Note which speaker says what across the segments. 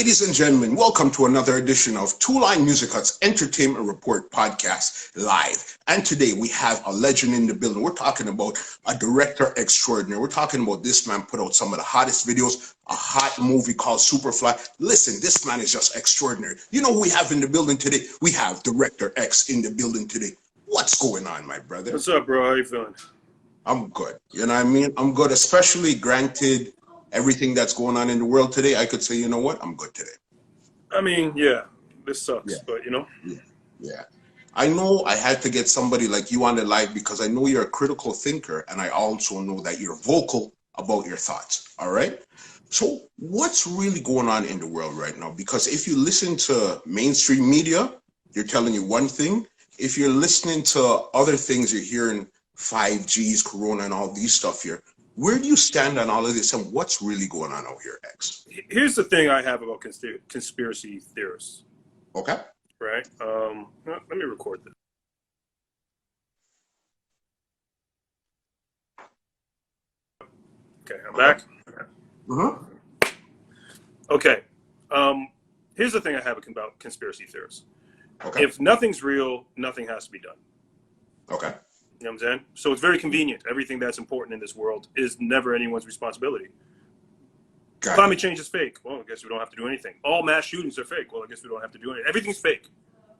Speaker 1: Ladies and gentlemen, welcome to another edition of Two Line Music Hut's Entertainment Report podcast live. And today we have a legend in the building. We're talking about a director extraordinary. We're talking about this man put out some of the hottest videos, a hot movie called Superfly. Listen, this man is just extraordinary. You know who we have in the building today? We have Director X in the building today. What's going on, my brother?
Speaker 2: What's up, bro? How you feeling?
Speaker 1: I'm good. You know what I mean? I'm good, especially granted everything that's going on in the world today. I could say, you know what? I'm good today.
Speaker 2: I mean, yeah, this sucks,
Speaker 1: Yeah.
Speaker 2: but you know.
Speaker 1: Yeah. I know I had to get somebody like you on the live because I know you're a critical thinker, and I also know that you're vocal about your thoughts. All right. So what's really going on in the world right now? Because if you listen to mainstream media, they're telling you one thing. If you're listening to other things, you're hearing 5Gs, Corona, and all these stuff here. Where do you stand on all of this, and what's really going on out here, X?
Speaker 2: Here's the thing I have about conspiracy theorists.
Speaker 1: Okay.
Speaker 2: Right? Let me record this. Okay, I'm back. Okay. Here's the thing I have about conspiracy theorists.
Speaker 1: Okay.
Speaker 2: If nothing's real, nothing has to be done.
Speaker 1: Okay.
Speaker 2: You know what I'm saying? So it's very convenient. Everything that's important in this world is never anyone's responsibility. Climate change is fake. Well, I guess we don't have to do anything. All mass shootings are fake. Well, I guess we don't have to do anything. Everything's fake.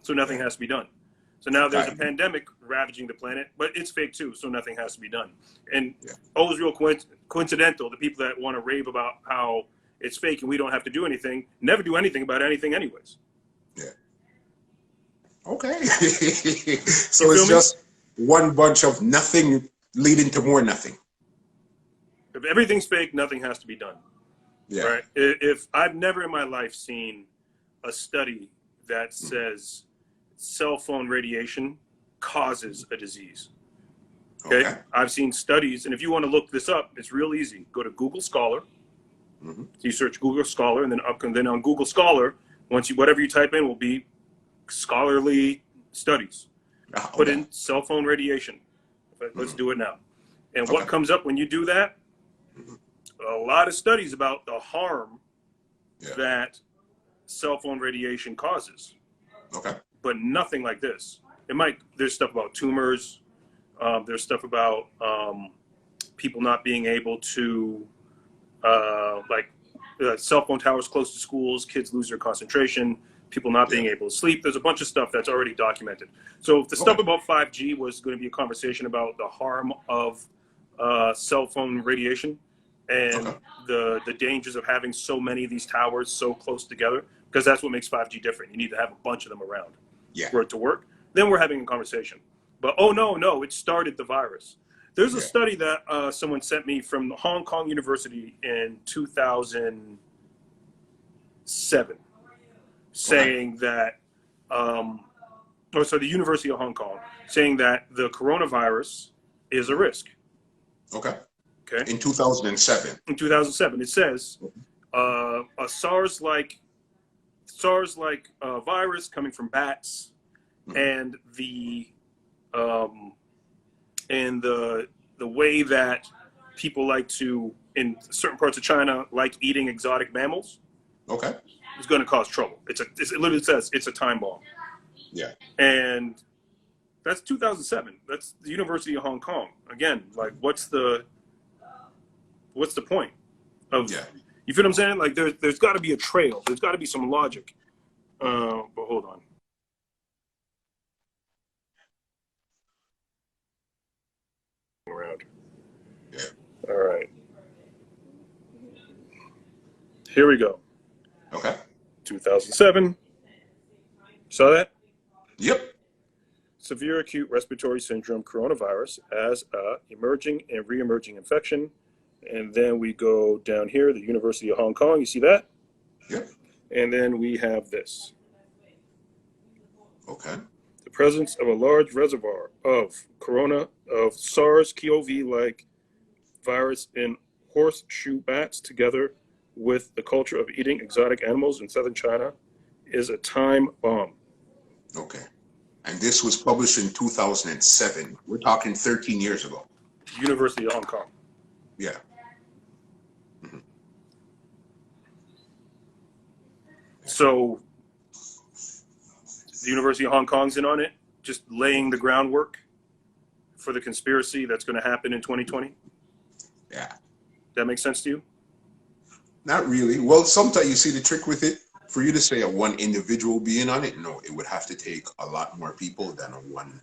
Speaker 2: So nothing has to be done. So now there's a pandemic ravaging the planet, but it's fake too. So nothing has to be done. And always real coincidental. The people that want to rave about how it's fake and we don't have to do anything, never do anything about anything anyways.
Speaker 1: Yeah. Okay. So it's just one bunch of nothing leading to more nothing.
Speaker 2: If everything's fake, nothing has to be done.
Speaker 1: Yeah.
Speaker 2: Right. If I've never in my life seen a study that says cell phone radiation causes a disease. Okay. I've seen studies, and if you want to look this up, it's real easy. Go to Google Scholar. You search Google Scholar, and then on Google Scholar, whatever you type in will be scholarly studies. Put in cell phone radiation. Let's do it now. And what comes up when you do that? A lot of studies about the harm that cell phone radiation causes. But nothing like this. There's stuff about tumors. There's stuff about people not being able to, cell phone towers close to schools, kids lose their concentration, people not being able to sleep. There's a bunch of stuff that's already documented. So if the stuff about 5G was going to be a conversation about the harm of cell phone radiation and the dangers of having so many of these towers so close together, because that's what makes 5G different. You need to have a bunch of them around for it to work. Then we're having a conversation. But no, it started the virus. There's a study that someone sent me from Hong Kong University in 2007. Saying that, the University of Hong Kong, saying that the coronavirus is a risk. Okay.
Speaker 1: In 2007.
Speaker 2: In 2007, it says a SARS-like virus coming from bats, and the way that people like to, in certain parts of China, like eating exotic mammals. It's going to cause trouble. It literally says it's a time bomb.
Speaker 1: Yeah. And
Speaker 2: that's 2007. That's the University of Hong Kong. Again, what's the point of? You feel what I'm saying? Like there's got to be a trail. There's got to be some logic. But hold on. Around.
Speaker 1: Yeah.
Speaker 2: All right. Here we go. 2007. Saw that?
Speaker 1: Yep.
Speaker 2: Severe acute respiratory syndrome coronavirus as a emerging and re-emerging infection. And then we go down here, the University of Hong Kong. You see that?
Speaker 1: Yep.
Speaker 2: And then we have this.
Speaker 1: The
Speaker 2: presence of a large reservoir of SARS-CoV-like virus in horseshoe bats together with the culture of eating exotic animals in southern China is a time bomb.
Speaker 1: And this was published in 2007. We're talking 13 years ago.
Speaker 2: University of Hong Kong.
Speaker 1: Yeah.
Speaker 2: So the University of Hong Kong's in on it, just laying the groundwork for the conspiracy that's going to happen in 2020.
Speaker 1: Yeah.
Speaker 2: That makes sense to you?
Speaker 1: Not really. Well, sometimes you see the trick with it. For you to say a one individual being on it, no, it would have to take a lot more people than a one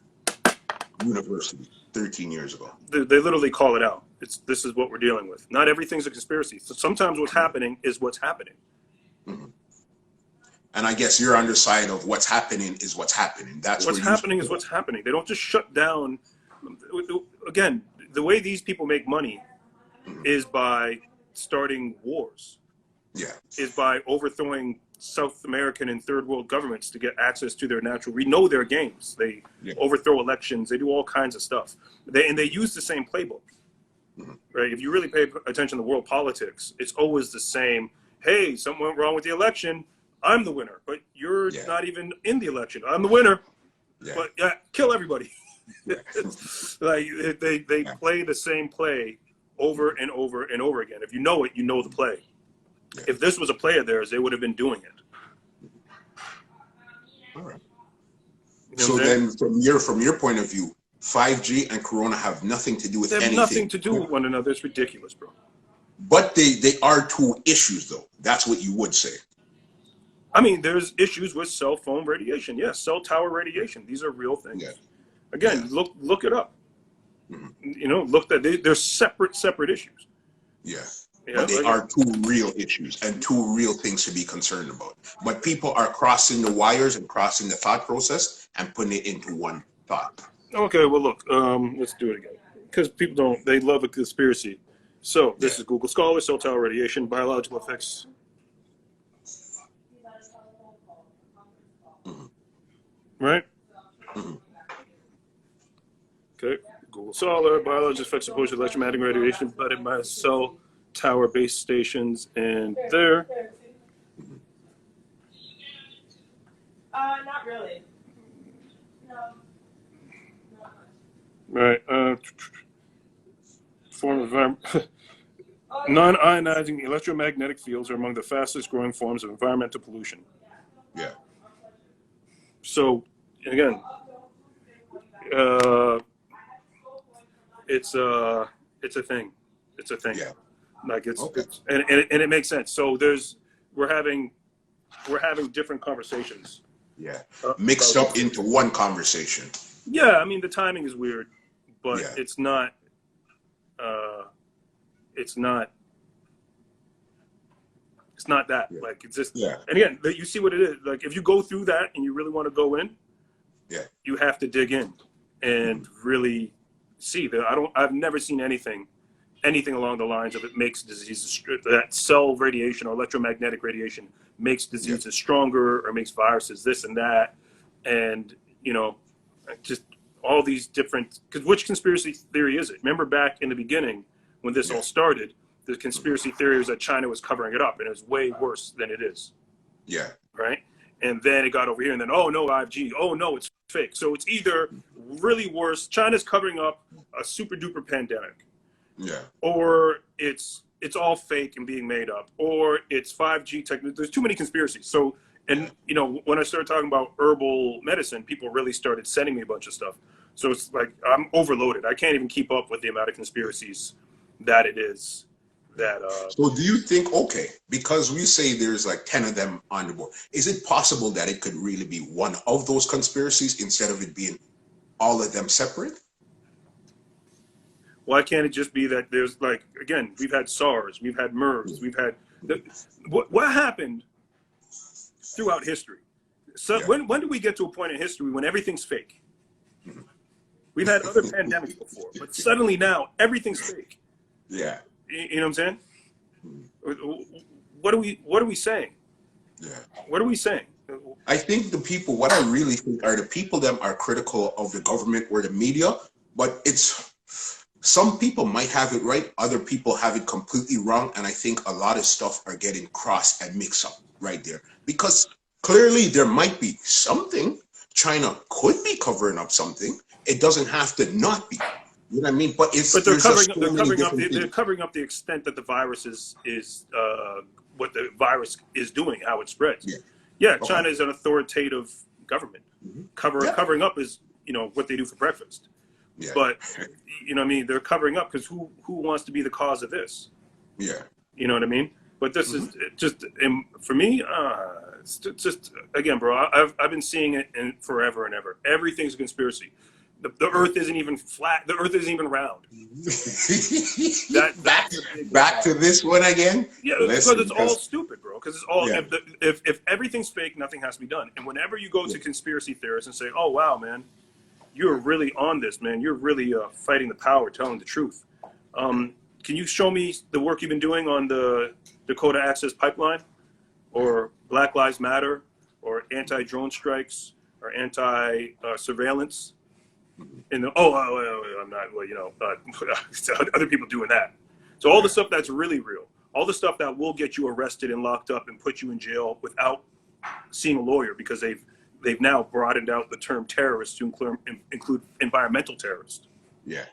Speaker 1: university 13 years ago.
Speaker 2: They literally call it out. This is what we're dealing with. Not everything's a conspiracy. So sometimes what's happening is what's happening.
Speaker 1: Mm-hmm. And I guess you're on the side of what's happening is what's happening. That's
Speaker 2: what's happening is what's happening. They don't just shut down. Again, the way these people make money is by starting wars.
Speaker 1: Yeah.
Speaker 2: Is by overthrowing South American and third world governments to get access to their natural. We know their games. They overthrow elections. They do all kinds of stuff. They use the same playbook. Mm-hmm. Right? If you really pay attention to world politics, it's always the same. Hey, something went wrong with the election. I'm the winner, but you're not even in the election. I'm the winner, but kill everybody. Like they play the same play over and over and over again. If you know it, you know the play. Yeah. If this was a play of theirs, they would have been doing it.
Speaker 1: All right.
Speaker 2: You know
Speaker 1: so then, from your point of view, 5G and Corona have nothing to do with anything.
Speaker 2: They have nothing to do with one another. It's ridiculous, bro.
Speaker 1: But they are two issues, though. That's what you would say.
Speaker 2: I mean, there's issues with cell phone radiation. Yes, cell tower radiation. These are real things. Yeah. Again, look it up. Mm-hmm. You know, they're separate issues.
Speaker 1: Yeah. But they are two real issues and two real things to be concerned about. But people are crossing the wires and crossing the thought process and putting it into one thought.
Speaker 2: Okay, well, look, let's do it again. Because people they love a conspiracy. So this is Google Scholar, cell tower radiation, biological effects. Mm-hmm. Right? Mm-hmm. Okay, Google Scholar, biological effects opposed to electromagnetic radiation, but in my cell tower base stations and there.
Speaker 3: Not really. No.
Speaker 2: Right. Form of non-ionizing electromagnetic fields are among the fastest growing forms of environmental pollution.
Speaker 1: Yeah.
Speaker 2: So again, it's a thing. It's a thing.
Speaker 1: Yeah.
Speaker 2: Like it's and it makes sense. So we're having different conversations.
Speaker 1: Yeah. Mixed up into one conversation.
Speaker 2: Yeah, I mean the timing is weird, but it's not that. Yeah. Like it's just and again, you see what it is. Like if you go through that and you really want to go in, you have to dig in and really see that. I've never seen anything along the lines of it makes diseases, that cell radiation or electromagnetic radiation makes diseases stronger or makes viruses this and that. And, you know, just all these different, because which conspiracy theory is it? Remember back in the beginning when this all started, the conspiracy theory was that China was covering it up and it was way worse than it is.
Speaker 1: Yeah.
Speaker 2: Right? And then it got over here and then, oh no, 5G, oh no, it's fake. So it's either really worse, China's covering up a super duper pandemic.
Speaker 1: Yeah.
Speaker 2: Or it's all fake and being made up, or it's 5G technology. There's too many conspiracies. So, and you know, when I started talking about herbal medicine, people really started sending me a bunch of stuff. So it's like I'm overloaded. I can't even keep up with the amount of conspiracies that it is.
Speaker 1: So do you think, because we say there's like 10 of them on the board, is it possible that it could really be one of those conspiracies instead of it being all of them separate?
Speaker 2: Why can't it just be that there's like, again, we've had SARS, we've had MERS, we've had, what happened throughout history? So when do we get to a point in history when everything's fake? Mm-hmm. We've had other pandemics before, but suddenly now everything's fake.
Speaker 1: Yeah.
Speaker 2: You know what I'm saying? What are we saying?
Speaker 1: Yeah.
Speaker 2: What are we saying?
Speaker 1: I think what I really think are the people that are critical of the government or the media, but some people might have it right, other people have it completely wrong, and I think a lot of stuff are getting crossed and mixed up right there. Because clearly there might be something. China could be covering up something. It doesn't have to not be. You know what I mean? But
Speaker 2: they're covering up the extent that the virus is what the virus is doing, how it spreads.
Speaker 1: Yeah.
Speaker 2: Yeah,
Speaker 1: Okay.
Speaker 2: China is an authoritative government. Covering up is, you know, what they do for breakfast.
Speaker 1: Yeah.
Speaker 2: But, you know what I mean? They're covering up because who wants to be the cause of this?
Speaker 1: Yeah.
Speaker 2: You know what I mean? But this is just, for me, it's just, again, bro, I've been seeing it forever and ever. Everything's a conspiracy. The earth isn't even flat. The earth isn't even round.
Speaker 1: Back to this one again.
Speaker 2: Yeah,
Speaker 1: Listen,
Speaker 2: because it's all stupid, bro. Because it's all,
Speaker 1: Yeah.
Speaker 2: if everything's fake, nothing has to be done. And whenever you go to conspiracy theorists and say, oh, wow, man, you're really on this, man. You're really fighting the power, telling the truth. Can you show me the work you've been doing on the Dakota Access Pipeline, or Black Lives Matter, or anti-drone strikes, or anti-surveillance? And I'm not. Well, you know, other people doing that. So all the stuff that's really real, all the stuff that will get you arrested and locked up and put you in jail without seeing a lawyer, because they've now broadened out the term terrorist to include environmental terrorists.
Speaker 1: Yeah.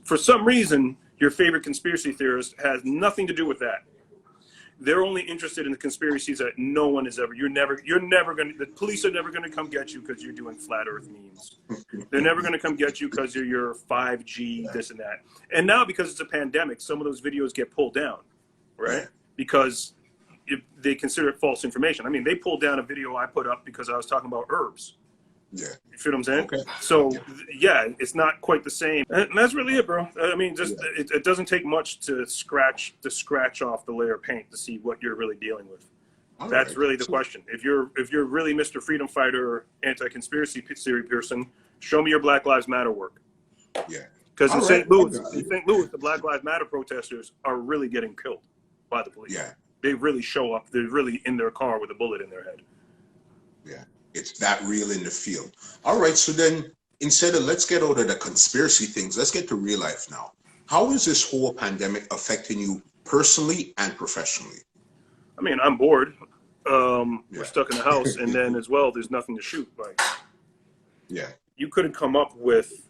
Speaker 2: For some reason, your favorite conspiracy theorist has nothing to do with that. They're only interested in the conspiracies that no one is ever. You're never going to. The police are never going to come get you because you're doing flat Earth memes. They're never going to come get you because you're your 5G this and that. And now, because it's a pandemic, some of those videos get pulled down, right? Because they consider it false information. I mean, they pulled down a video I put up because I was talking about herbs.
Speaker 1: Yeah.
Speaker 2: You feel what I'm saying?
Speaker 1: Okay.
Speaker 2: So yeah, it's not quite the same, and that's really it, bro. I mean, just it doesn't take much to scratch off the layer of paint to see what you're really dealing with. That's really the question. If you're really Mr. Freedom Fighter, anti-conspiracy theory person, show me your Black Lives Matter work.
Speaker 1: Yeah.
Speaker 2: Because in St. Louis, the Black Lives Matter protesters are really getting killed by the police.
Speaker 1: Yeah.
Speaker 2: They really show up. They're really in their car with a bullet in their head.
Speaker 1: Yeah. It's that real in the field. All right. So then, instead of let's get out of the conspiracy things, let's get to real life now. How is this whole pandemic affecting you personally and professionally?
Speaker 2: I mean, I'm bored. We're stuck in the house, and then as well, there's nothing to shoot. Like, you couldn't come up with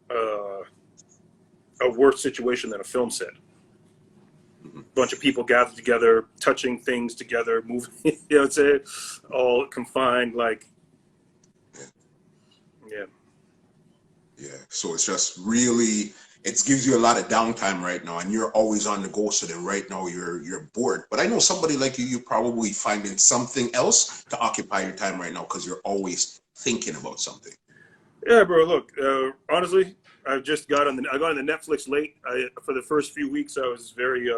Speaker 2: a worse situation than a film set. Bunch of people gathered together, touching things together, moving, you know what I'm saying? All confined, like,
Speaker 1: Yeah. So it's just really, it gives you a lot of downtime right now, and you're always on the go. So then right now you're bored. But I know somebody like you probably finding something else to occupy your time right now because you're always thinking about something.
Speaker 2: Yeah, bro. Look, honestly, I got on the Netflix late. For the first few weeks, I was very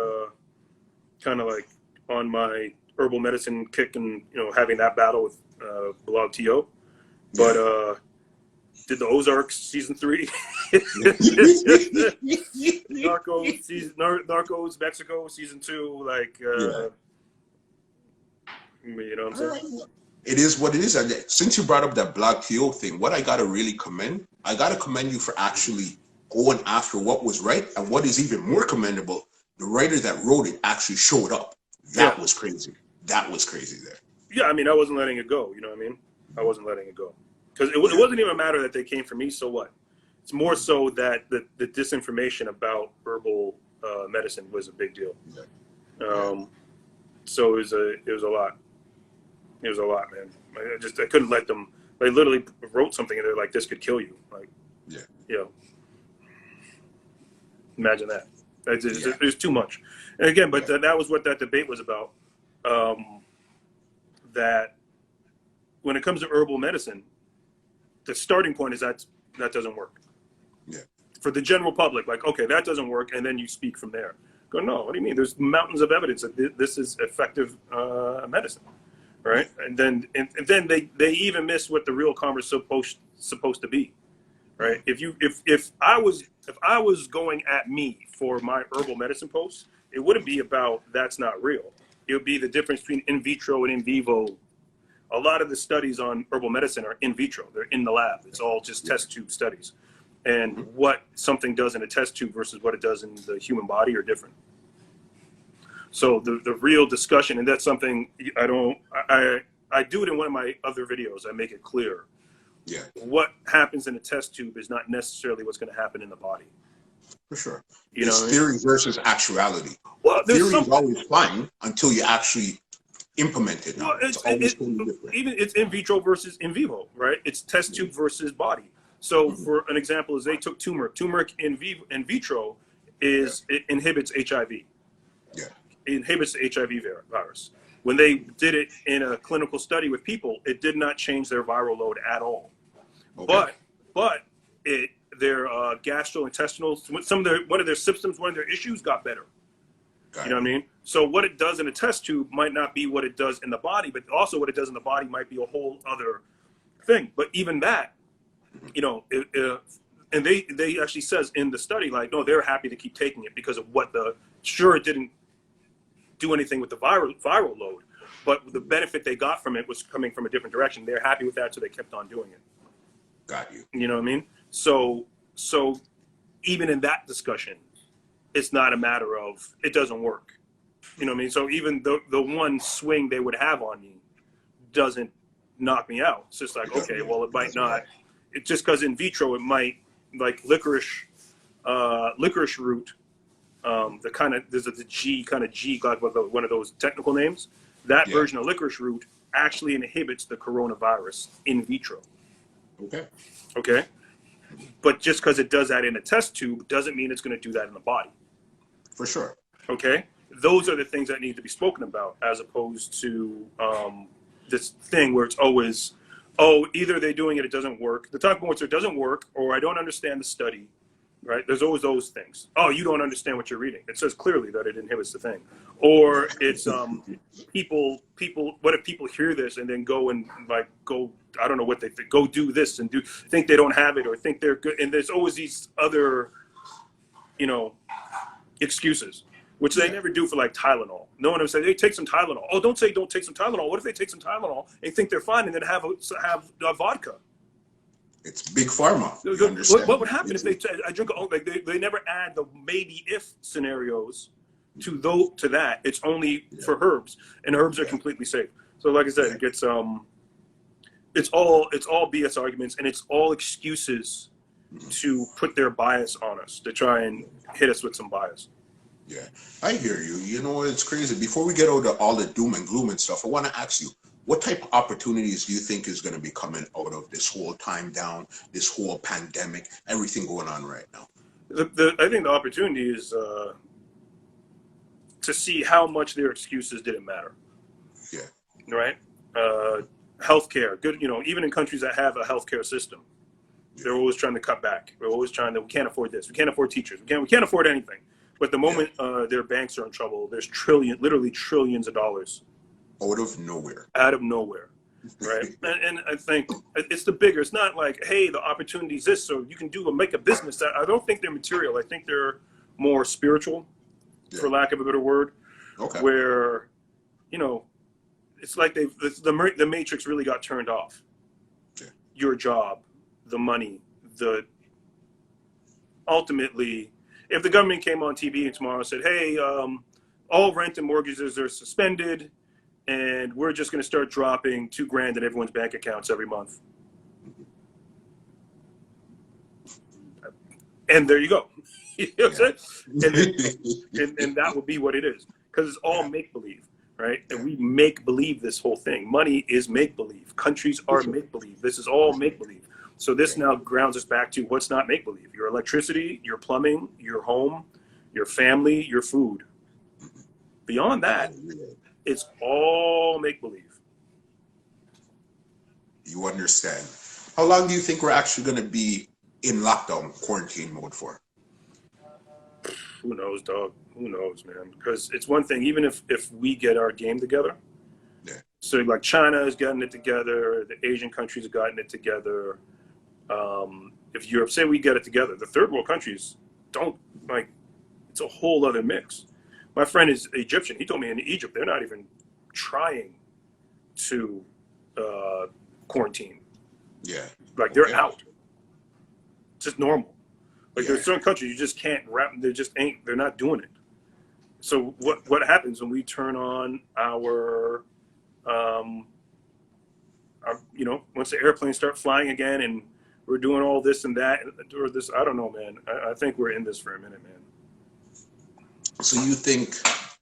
Speaker 2: kind of like on my herbal medicine kick, and having that battle with Bilal T.O. But did the Ozarks season 3, Narcos Mexico season 2, like you know what I'm saying?
Speaker 1: It is what it is. And since you brought up that Bilal T.O. thing, what I gotta really commend you for actually going after what was right, and what is even more commendable, the writer that wrote it actually showed up. That was crazy. That was crazy there.
Speaker 2: Yeah, I mean, I wasn't letting it go. You know what I mean? I wasn't letting it go. Because it wasn't even a matter that they came for me, so what? It's more so that the disinformation about herbal medicine was a big deal. So it was a lot. It was a lot, man. I couldn't let them. They literally wrote something in there like, this could kill you. Like, imagine that. There's too much. And again, but that was what that debate was about. That when it comes to herbal medicine, the starting point is that doesn't work.
Speaker 1: Yeah.
Speaker 2: For the general public, like, okay, that doesn't work, and then you speak from there. Go, no, what do you mean? There's mountains of evidence that this is effective medicine, right? And then they even miss what the real conversation supposed to be, right? If I was going at me for my herbal medicine posts, it wouldn't be about that's not real. It would be the difference between in vitro and in vivo. A lot of the studies on herbal medicine are in vitro. They're in the lab. It's all just test tube studies. And what something does in a test tube versus what it does in the human body are different. So the real discussion, and that's something I do it in one of my other videos. I make it clear.
Speaker 1: Yeah.
Speaker 2: What happens in a test tube is not necessarily what's going to happen in the body.
Speaker 1: For sure.
Speaker 2: It's
Speaker 1: theory versus actuality.
Speaker 2: Well,
Speaker 1: theory is always fine until you actually implemented now.
Speaker 2: Well,
Speaker 1: It's always totally different.
Speaker 2: even it's in vitro versus in vivo, right? It's test tube versus body. So for an example, is they took turmeric. Turmeric in vitro is it inhibits HIV.
Speaker 1: Yeah.
Speaker 2: It inhibits the HIV virus. When they did it in a clinical study with people, it did not change their viral load at all.
Speaker 1: Okay.
Speaker 2: But their gastrointestinal, one of their symptoms, one of their issues got better. You know what I mean? So what it does in a test tube might not be what it does in the body, but also what it does in the body might be a whole other thing. But even that, you know, and they actually says in the study, like, no, they're happy to keep taking it because of what it didn't do anything with the viral load, but the benefit they got from it was coming from a different direction. They're happy with that, so they kept on doing it.
Speaker 1: Got you.
Speaker 2: You know what I mean? So even in that discussion, it's not a matter of it doesn't work. You know what I mean? So even the one swing they would have on me doesn't knock me out. It's just like, okay, well, it might not. It's just because in vitro it might, like licorice root. There's a G like one of those technical names. That version of licorice root actually inhibits the coronavirus in vitro. Okay. But just because it does that in a test tube doesn't mean it's going to do that in the body.
Speaker 1: For sure.
Speaker 2: Okay. Those are the things that need to be spoken about, as opposed to this thing where it's always, either they're doing it, it doesn't work. The talking points are, it doesn't work, or I don't understand the study. Right? There's always those things. Oh, you don't understand what you're reading. It says clearly that it inhibits the thing. Or it's people. What if people hear this and then go I don't know what they think, go do this and think they don't have it or think they're good. And there's always these other, excuses, which they never do for like Tylenol. No one ever said, hey, take some Tylenol. Oh, don't say don't take some Tylenol. What if they take some Tylenol and think they're fine and then have vodka?
Speaker 1: It's big pharma.
Speaker 2: What would happen if I drink? They never add the maybe if scenarios to that. It's only for herbs, and herbs are completely safe. So, like I said, it gets it's all BS arguments, and it's all excuses to put their bias on us, to try and hit us with some bias.
Speaker 1: Yeah, I hear you. You know, it's crazy. Before we get out of all the doom and gloom and stuff, I want to ask you, what type of opportunities do you think is going to be coming out of this whole time down, this whole pandemic, everything going on right now?
Speaker 2: I think the opportunity is to see how much their excuses didn't matter.
Speaker 1: Yeah.
Speaker 2: Right? Healthcare, good. Even in countries that have a healthcare system, they're always trying to cut back. They're always trying to, we can't afford this. We can't afford teachers. We can't afford anything. But the moment their banks are in trouble, there's literally trillions of dollars.
Speaker 1: Out of nowhere.
Speaker 2: Right? and I think it's the bigger. It's not like, hey, the opportunity is this, so you can make a business. I don't think they're material. I think they're more spiritual, for lack of a better word.
Speaker 1: Okay.
Speaker 2: Where, it's like the matrix really got turned off.
Speaker 1: Yeah.
Speaker 2: Your job, the money, ultimately, if the government came on TV tomorrow and said, hey, all rent and mortgages are suspended, and we're just going to start dropping $2,000 in everyone's bank accounts every month. And there you go. You know what I'm saying? And that would be what it is. Because it's all make-believe, right? And we make-believe this whole thing. Money is make-believe. Countries are make-believe. This is all make-believe. So this now grounds us back to what's not make-believe. Your electricity, your plumbing, your home, your family, your food. Beyond that, it's all make-believe.
Speaker 1: You understand. How long do you think we're actually going to be in lockdown, quarantine mode for?
Speaker 2: Who knows, dog? Who knows, man? Because it's one thing, even if we get our game together.
Speaker 1: Yeah.
Speaker 2: So like China has gotten it together, the Asian countries have gotten it together. If Europe, say we get it together, the third world countries don't, it's a whole other mix. My friend is Egyptian. He told me in Egypt, they're not even trying to quarantine.
Speaker 1: Yeah.
Speaker 2: They're out. It's just normal. There's certain countries you just can't wrap. They're not doing it. So what happens when we turn on our once the airplanes start flying again and we're doing all this and that, or this, I don't know, man. I think we're in this for a minute, man.
Speaker 1: So you think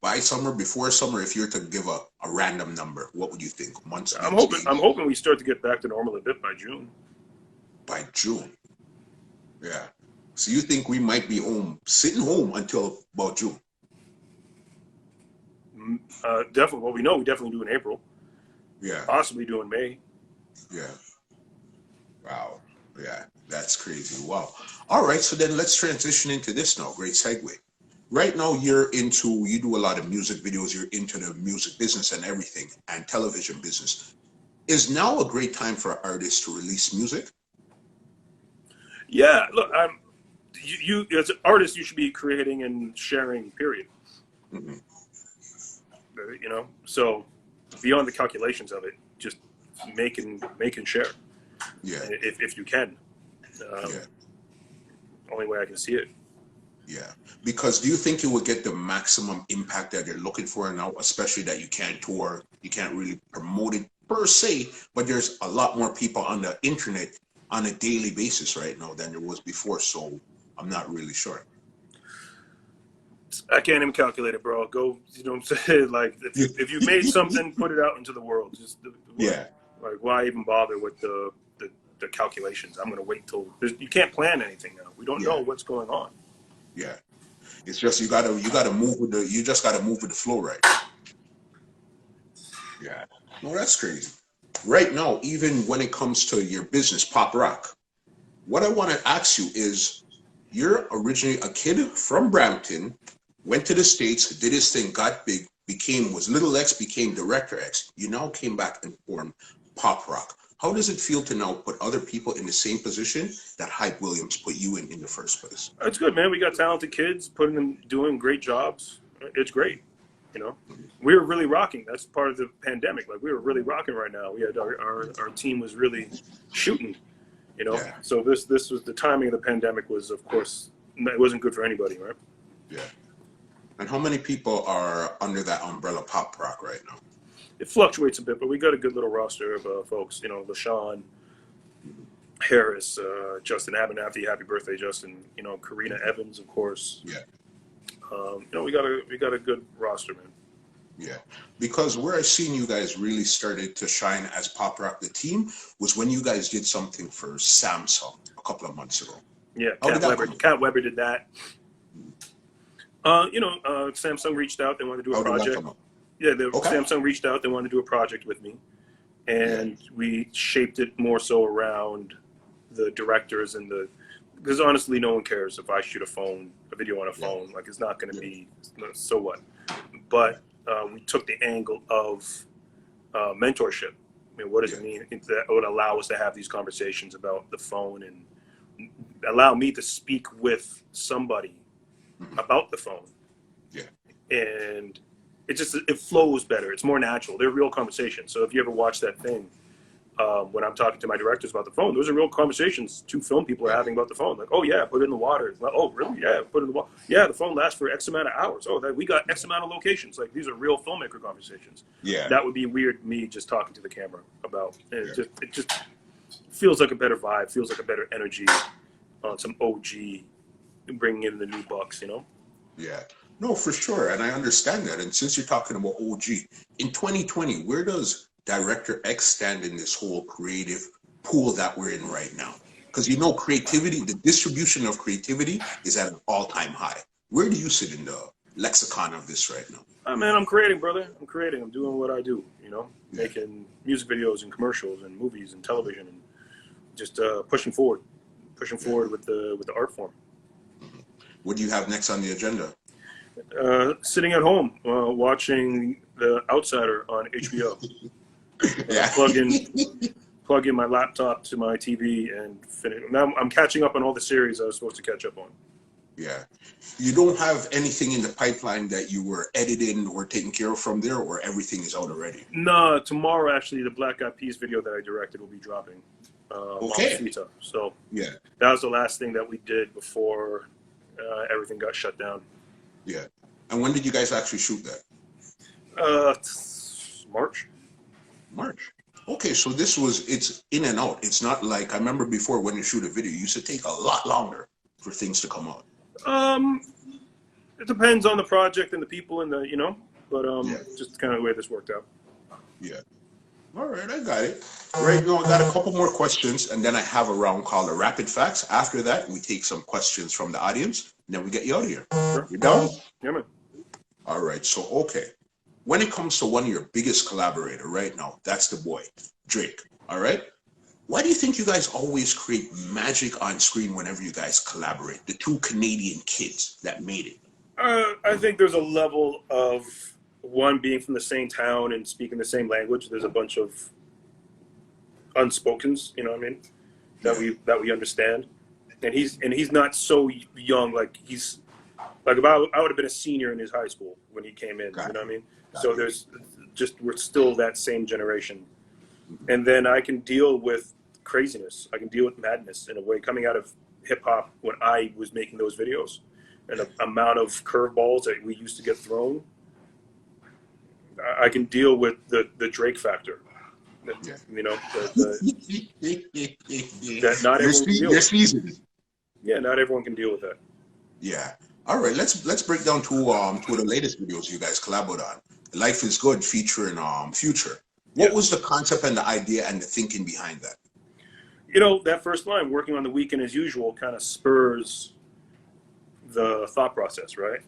Speaker 1: by summer, before summer, if you're to give a random number, what would you think? Months,
Speaker 2: I'm
Speaker 1: weeks,
Speaker 2: hoping.
Speaker 1: days?
Speaker 2: I'm hoping we start to get back to normal a bit by June.
Speaker 1: By June. Yeah. So you think we might be sitting home until about June?
Speaker 2: Definitely. Well, we know we definitely do in April.
Speaker 1: Yeah.
Speaker 2: Possibly do in May.
Speaker 1: Yeah. Wow. Yeah. That's crazy. Wow. All right. So then let's transition into this now. Great segue. Right now you do a lot of music videos. You're into the music business and everything, and television business. Is now a great time for artists to release music?
Speaker 2: Yeah. Look, you as an artist, you should be creating and sharing. Period.
Speaker 1: Mm-hmm.
Speaker 2: You know. So beyond the calculations of it, just make and share.
Speaker 1: Yeah.
Speaker 2: If you can.
Speaker 1: Yeah.
Speaker 2: Only way I can see it.
Speaker 1: Yeah. Because do you think you would get the maximum impact that you're looking for now, especially that you can't tour, you can't really promote it per se, but there's a lot more people on the internet on a daily basis right now than there was before, so I'm not really sure.
Speaker 2: I can't even calculate it, bro. Go, you know what I'm saying? Like, if you made something, put it out into the world. Just
Speaker 1: Yeah.
Speaker 2: Like, why even bother with the calculations? I'm gonna wait till you can't plan anything now. We don't know what's going on.
Speaker 1: Yeah. It's just you gotta move with you just gotta move with the flow, right? Yeah. No, that's crazy. Right now, even when it comes to your business, Pop Rock, what I want to ask you is, you're originally a kid from Brampton, went to the States, did his thing, got big, was Little X, became Director X. You now came back and formed Pop Rock. How does it feel to now put other people in the same position that Hype Williams put you in the first place?
Speaker 2: It's good, man. We got talented kids putting them doing great jobs. It's great. You know, we were really rocking. That's part of the pandemic. Like, we were really rocking right now. We had our team was really shooting. You know, so this was the timing of the pandemic was, of course, it wasn't good for anybody, right?
Speaker 1: Yeah. And how many people are under that umbrella Pop Rock right now?
Speaker 2: It fluctuates a bit, but we got a good little roster of folks. You know, LaShawn Harris, Justin Abernathy, happy birthday, Justin. You know, Karina Evans, of course.
Speaker 1: Yeah.
Speaker 2: You know, we got a good roster, man.
Speaker 1: Yeah, because where I seen you guys really started to shine as Pop Rock the team was when you guys did something for Samsung a couple of months ago.
Speaker 2: Yeah, Cat Weber did that. You know, Samsung reached out. They wanted to do a project. Yeah, Samsung reached out. They wanted to do a project with me, and we shaped it more so around the directors and because honestly, no one cares if I shoot a video on a phone. Like, it's not going to be, so what? But we took the angle of mentorship. I mean, what does it mean? That would allow us to have these conversations about the phone and allow me to speak with somebody about the phone.
Speaker 1: Yeah.
Speaker 2: And it flows better. It's more natural. They're real conversations. So if you ever watch that thing, when I'm talking to my directors about the phone, those are real conversations two film people are having about the phone. Like, oh yeah, put it in the water. Like, oh really? Yeah, put it in the water. Yeah, the phone lasts for X amount of hours. Oh, we got X amount of locations. Like, these are real filmmaker conversations.
Speaker 1: Yeah.
Speaker 2: That would be weird, me just talking to the camera about. And it just feels like a better vibe. Feels like a better energy on some OG, bringing in the new bucks. You know.
Speaker 1: Yeah. No, for sure, and I understand that. And since you're talking about OG, in 2020, where does Director X stand in this whole creative pool that we're in right now? Because you know, creativity, the distribution of creativity is at an all-time high. Where do you sit in the lexicon of this right now?
Speaker 2: Man, I'm creating, brother. I'm creating. I'm doing what I do, you know, making music videos and commercials and movies and television and just pushing forward with the art form.
Speaker 1: What do you have next on the agenda?
Speaker 2: Sitting at home, watching The Outsider on HBO. Plug in my laptop to my TV and finish. Now I'm catching up on all the series I was supposed to catch up on.
Speaker 1: Yeah. You don't have anything in the pipeline that you were editing or taking care of from there, or everything is out already?
Speaker 2: No, tomorrow actually the Black Eyed Peas video that I directed will be dropping. So
Speaker 1: yeah,
Speaker 2: that was the last thing that we did before everything got shut down.
Speaker 1: Yeah. And when did you guys actually shoot that?
Speaker 2: March.
Speaker 1: Okay, so it's in and out. It's not like, I remember before when you shoot a video, it used to take a lot longer for things to come out.
Speaker 2: It depends on the project and the people and the, you know, but
Speaker 1: Yeah.
Speaker 2: just kind of the way this worked out.
Speaker 1: Yeah. All right, I got it. Right now, I got a couple more questions, and then I have a round called the Rapid Facts. After that, we take some questions from the audience, and then we get you out of here.
Speaker 2: Sure.
Speaker 1: You down?
Speaker 2: Yeah, man.
Speaker 1: All right, so, okay. When it comes to one of your biggest collaborator right now, that's the boy, Drake, all right? Why do you think you guys always create magic on screen whenever you guys collaborate? The two Canadian kids that made it.
Speaker 2: I think there's a level of one being from the same town and speaking the same language. There's a bunch of unspokens, you know what I mean, that we understand. And he's not so young. Like he's like about I would have been a senior in his high school when he came in. You know what I mean? So there's just we're still that same generation. And then I can deal with craziness. I can deal with madness in a way coming out of hip hop when I was making those videos. And the amount of curveballs that we used to get thrown, I can deal with the Drake factor. You know, that not everyone can deal with. Yeah, not everyone can deal with that.
Speaker 1: Yeah. All right, let's break down two of the latest videos you guys collaborated on. Life is Good featuring Future. What was the concept and the idea and the thinking behind that?
Speaker 2: You know, that first line, working on the weekend as usual, kind of spurs the thought process, right?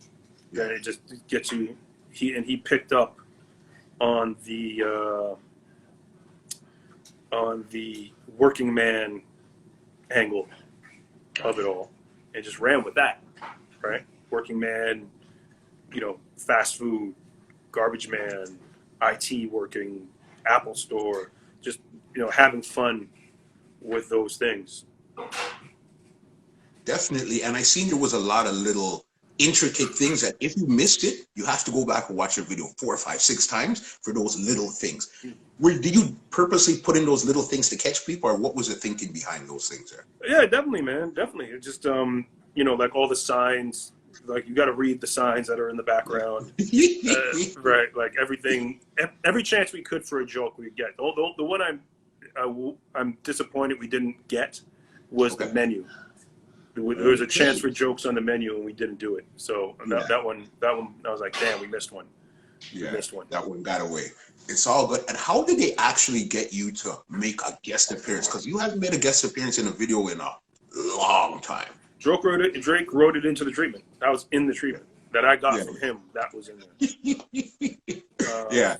Speaker 2: Yeah. And it just gets you. He picked up on the working man angle of it all, and just ran with that, right? Working man, you know, fast food, garbage man, IT working, Apple store, just, you know, having fun with those things.
Speaker 1: Definitely, and I seen there was a lot of little intricate things that if you missed it, you have to go back and watch your video 4, 5, 6 times for those little things. Did you purposely put in those little things to catch people, or what was the thinking behind those things there?
Speaker 2: Yeah, definitely, man, definitely. It just, you know, like all the signs, like you got to read the signs that are in the background, right? Like everything, every chance we could for a joke we get. The one I'm disappointed we didn't get was the menu. There was a chance for jokes on the menu and we didn't do it. So that one, I was like, damn, we missed one.
Speaker 1: Yeah, that one got away. It's all good. And how did they actually get you to make a guest appearance? Because you haven't made a guest appearance in a video in a long time.
Speaker 2: Drake wrote it into the treatment. That was in the treatment that I got from him. That was in there.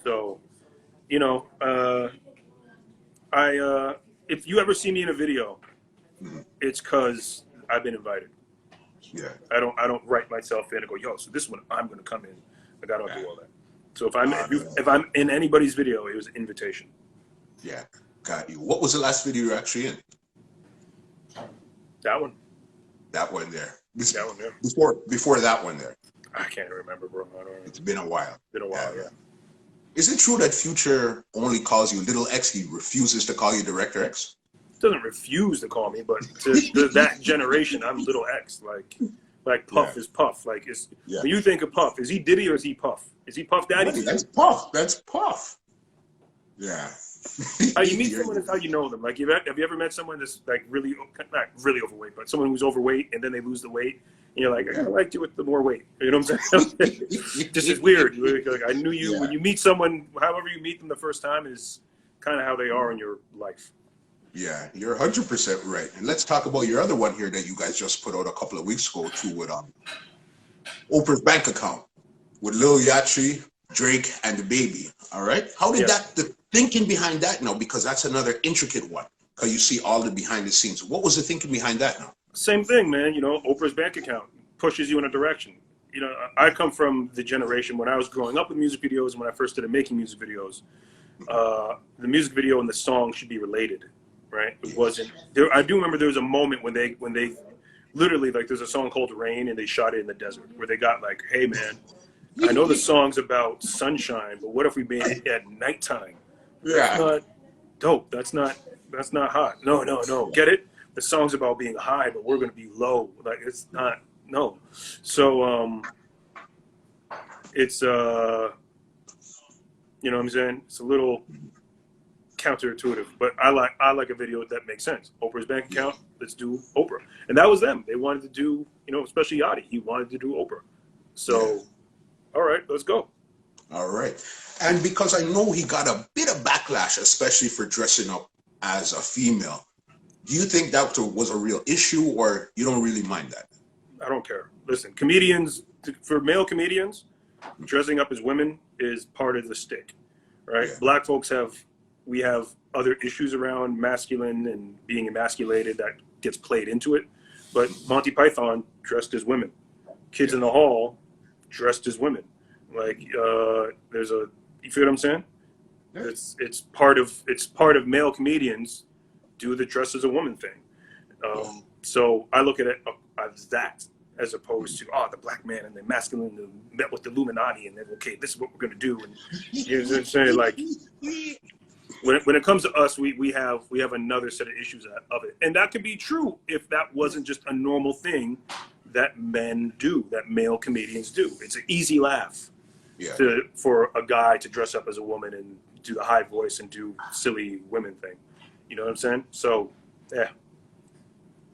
Speaker 2: So, you know, if you ever see me in a video, it's because I've been invited. Yeah. I don't write myself in and go, yo, so this one I'm going to come in. Like I don't do all that. So if I'm in anybody's video, it was an invitation.
Speaker 1: Yeah, got you. What was the last video you're actually in?
Speaker 2: That one.
Speaker 1: That one there.
Speaker 2: That one there.
Speaker 1: Before that one there.
Speaker 2: I can't remember, bro.
Speaker 1: It's been a while.
Speaker 2: Yeah.
Speaker 1: Is it true that Future only calls you Little X? He refuses to call you Director X?
Speaker 2: Doesn't refuse to call me, but to that generation, I'm Little X. Like Puff is Puff. Like when you think of Puff, is he Diddy or is he Puff? Is he Puff Daddy?
Speaker 1: That's Puff. That's Puff. Yeah.
Speaker 2: How you meet someone is how you know them. Like have you ever met someone that's like really not really overweight, but someone who's overweight and then they lose the weight, and you're like, I liked you with the more weight. You know what I'm saying? Just it's weird. Like I knew you when you meet someone. However you meet them the first time is kind of how they are in your life.
Speaker 1: Yeah, you're 100% right. And let's talk about your other one here that you guys just put out a couple of weeks ago too with Oprah's bank account with Lil Yachty, Drake, and the baby. All right. How did the thinking behind that now? Because that's another intricate one. Because you see all the behind the scenes. What was the thinking behind that now?
Speaker 2: Same thing, man. You know, Oprah's bank account pushes you in a direction. You know, I come from the generation when I was growing up with music videos and when I first started making music videos, the music video and the song should be related. Right, it wasn't there. I do remember there was a moment when they literally, like, there's a song called Rain and they shot it in the desert where they got like, hey man, I know the song's about sunshine, but what if we made it at nighttime? That's not dope. That's not hot. No. Get it? The song's about being high, but we're gonna be low. Like it's not. No. So it's you know what I'm saying? It's a little counterintuitive, but I like a video that makes sense. Oprah's bank account, let's do Oprah. And that was them. They wanted to do, you know, especially Yachty. He wanted to do Oprah. So, all right, let's go.
Speaker 1: All right. And because I know he got a bit of backlash, especially for dressing up as a female, do you think that was a real issue, or you don't really mind that?
Speaker 2: I don't care. Listen, comedians, for male comedians, dressing up as women is part of the stick, right?
Speaker 1: Yeah.
Speaker 2: Black folks we have other issues around masculine and being emasculated that gets played into it. But Monty Python dressed as women. Kids in the Hall dressed as women. Like there's a, you feel what I'm saying? Yeah. It's part of male comedians do the dress as a woman thing. So I look at it as that, as opposed to the black man and the masculine met with the Illuminati and then okay, this is what we're gonna do. And you know what I'm saying? Like when it comes to us, we have another set of issues of it, and that could be true if that wasn't just a normal thing that men do, that male comedians do. It's an easy laugh for a guy to dress up as a woman and do the high voice and do silly women thing. You know what I'm saying? So, yeah.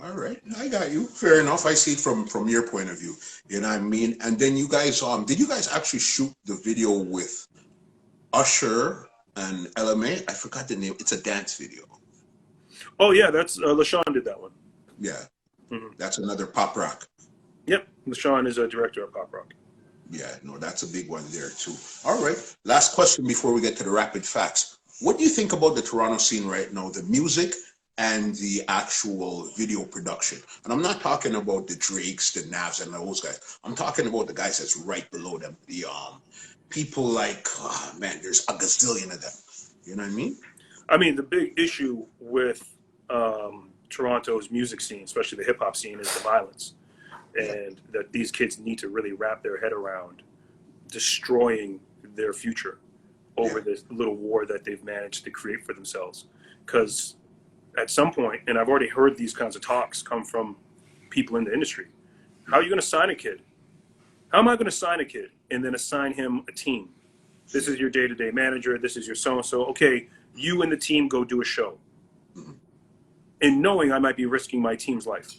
Speaker 1: All right, I got you. Fair enough. I see it from your point of view. You know what I mean? And then you guys, did you guys actually shoot the video with Usher and LMA? I forgot the name. It's a dance video.
Speaker 2: Oh yeah, that's LaShawn did that one.
Speaker 1: Yeah, That's another pop rock.
Speaker 2: Yep, LaShawn is a director of pop rock.
Speaker 1: Yeah, no, that's a big one there too. All right, last question before we get to the rapid facts. What do you think about the Toronto scene right now, the music and the actual video production? And I'm not talking about the Drakes, the Navs, and those guys. I'm talking about the guys that's right below them. The people like, there's a gazillion of them. You know what I mean?
Speaker 2: I mean, the big issue with Toronto's music scene, especially the hip hop scene, is the violence. And that these kids need to really wrap their head around destroying their future over this little war that they've managed to create for themselves. Because at some point, and I've already heard these kinds of talks come from people in the industry, how are you going to sign a kid? How am I going to sign a kid and then assign him a team? This is your day-to-day manager. This is your so-and-so. Okay, you and the team go do a show. And knowing I might be risking my team's life.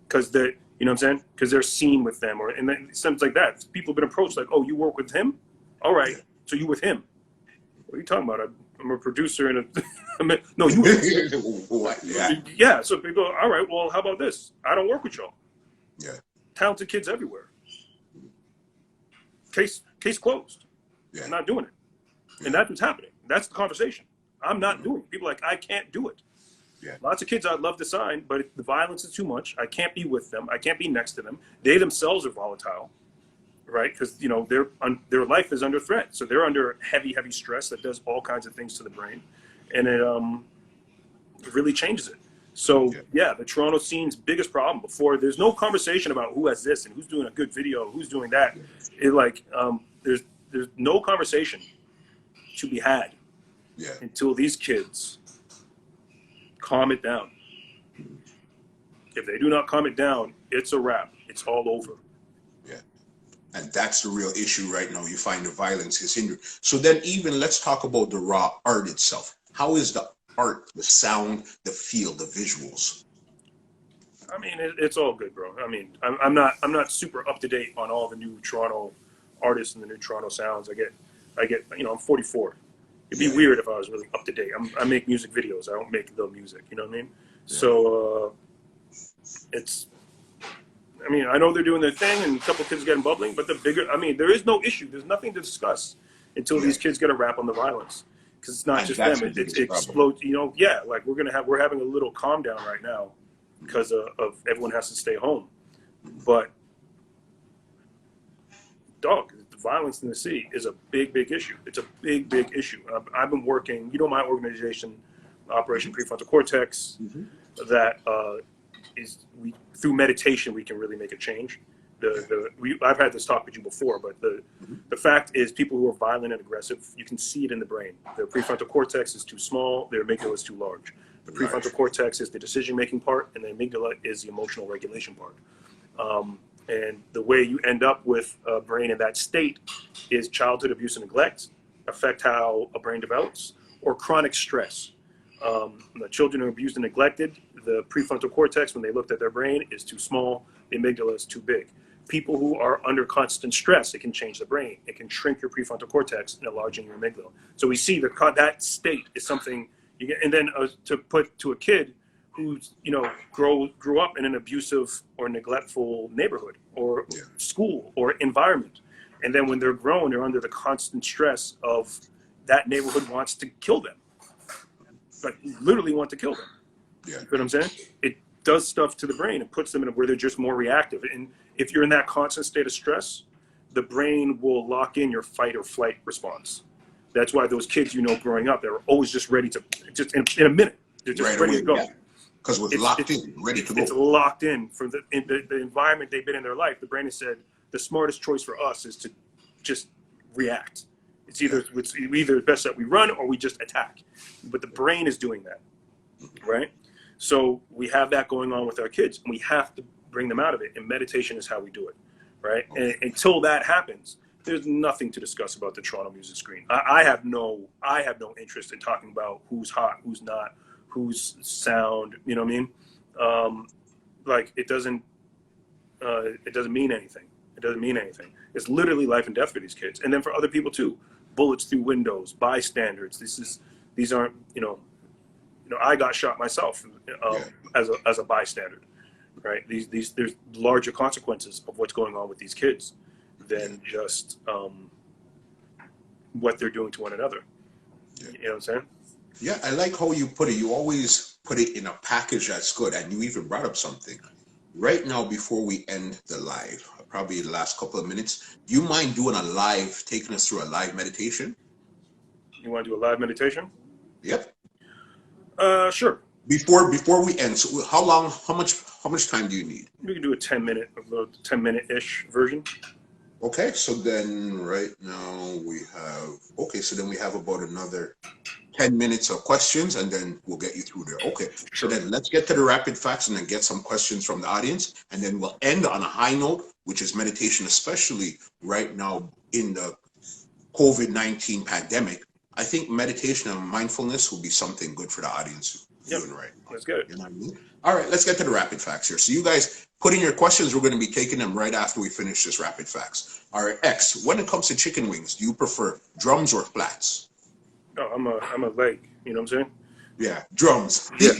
Speaker 2: Because you know what I'm saying? Because they're seen with them, and then something like that. People have been approached like, "Oh, you work with him? All right, so you with him? What are you talking about? I'm a producer and no, you. What? Yeah. So people go, all right. Well, how about this? I don't work with y'all.
Speaker 1: Yeah.
Speaker 2: Talented kids everywhere. Case closed. Yeah. I'm not doing it, and that's what's happening. That's the conversation. I'm not doing it. People are like, I can't do it. Yeah. Lots of kids I'd love to sign, but the violence is too much. I can't be with them. I can't be next to them. They themselves are volatile, right? Because their life is under threat, so they're under heavy stress that does all kinds of things to the brain, and it really changes it. So the Toronto scene's biggest problem before there's no conversation about who has this and who's doing a good video, who's doing that. There's no conversation to be had until these kids calm it down. If they do not calm it down, it's a wrap. It's all over.
Speaker 1: Yeah. And that's the real issue right now. You find the violence is hindered. So then even let's talk about the raw art itself. How is the art, the sound, the feel, the visuals?
Speaker 2: I mean, it's all good, bro. I mean, I'm not super up to date on all the new Toronto artists and the new Toronto sounds. I get, I'm 44. It'd be weird if I was really up to date. I make music videos. I don't make the music. You know what I mean? Yeah. So I know they're doing their thing, and a couple of kids getting bubbling. But there is no issue. There's nothing to discuss until these kids get a rap on the violence, because it's not just them. It explodes. We're having a little calm down right now because of everyone has to stay home. But dog, the violence in the city is a big issue. It's a big issue. I've been working, my organization, Operation Prefrontal Cortex, that through meditation, we can really make a change. I've had this talk with you before, but the fact is people who are violent and aggressive, you can see it in the brain. Their prefrontal cortex is too small, their amygdala is too large. The prefrontal cortex is the decision-making part, and the amygdala is the emotional regulation part. And the way you end up with a brain in that state is childhood abuse and neglect affect how a brain develops, or chronic stress. The children who are abused and neglected, the prefrontal cortex, when they looked at their brain, is too small, the amygdala is too big. People who are under constant stress, it can change the brain. It can shrink your prefrontal cortex and enlarging your amygdala. So we see that state is something you get. And then to put to a kid who's, grew up in an abusive or neglectful neighborhood or school or environment. And then when they're grown, they're under the constant stress of that neighborhood wants to kill them. Like literally want to kill them.
Speaker 1: Yeah.
Speaker 2: You know what I'm saying? It does stuff to the brain and puts them in where they're just more reactive. And if you're in that constant state of stress, the brain will lock in your fight or flight response. That's why those kids, growing up, they were always just ready to, just in a minute, they're just
Speaker 1: Right
Speaker 2: ready
Speaker 1: away,
Speaker 2: to go.
Speaker 1: yeah. Because it's locked in, ready to go.
Speaker 2: It's locked in from the environment they've been in their life. The brain has said the smartest choice for us is to just react. It's either best that we run or we just attack. But the brain is doing that, right? So we have that going on with our kids, and we have to bring them out of it. And meditation is how we do it, right? And until that happens, there's nothing to discuss about the Toronto music screen. I have no interest in talking about who's hot, who's not, who's sound. You know what I mean? Like it doesn't mean anything. It doesn't mean anything. It's literally life and death for these kids, and then for other people too. Bullets through windows, bystanders. These aren't. I got shot myself as a bystander, right? There's larger consequences of what's going on with these kids than just what they're doing to one another. Yeah. You know what I'm saying?
Speaker 1: Yeah, I like how you put it. You always put it in a package that's good, and you even brought up something. Right now, before we end the live, probably the last couple of minutes, do you mind doing taking us through a live meditation?
Speaker 2: You want to do a live meditation?
Speaker 1: Yep.
Speaker 2: Sure.
Speaker 1: Before we end, so how much time do you need?
Speaker 2: We can do a 10-minute-ish version.
Speaker 1: Okay, so then right now we have about another 10 minutes of questions, and then we'll get you through there. Okay,
Speaker 2: Sure.
Speaker 1: So then let's get to the rapid facts and then get some questions from the audience, and then we'll end on a high note, which is meditation, especially right now in the COVID-19 pandemic. I think meditation and mindfulness will be something good for the audience doing right now.
Speaker 2: That's good.
Speaker 1: You know what I mean? All right, let's get to the rapid facts here. So you guys put in your questions. We're going to be taking them right after we finish this rapid facts. All right, X, when it comes to chicken wings, do you prefer drums or flats?
Speaker 2: No, I'm a leg. You know what I'm saying?
Speaker 1: Yeah, drums.
Speaker 2: Yeah.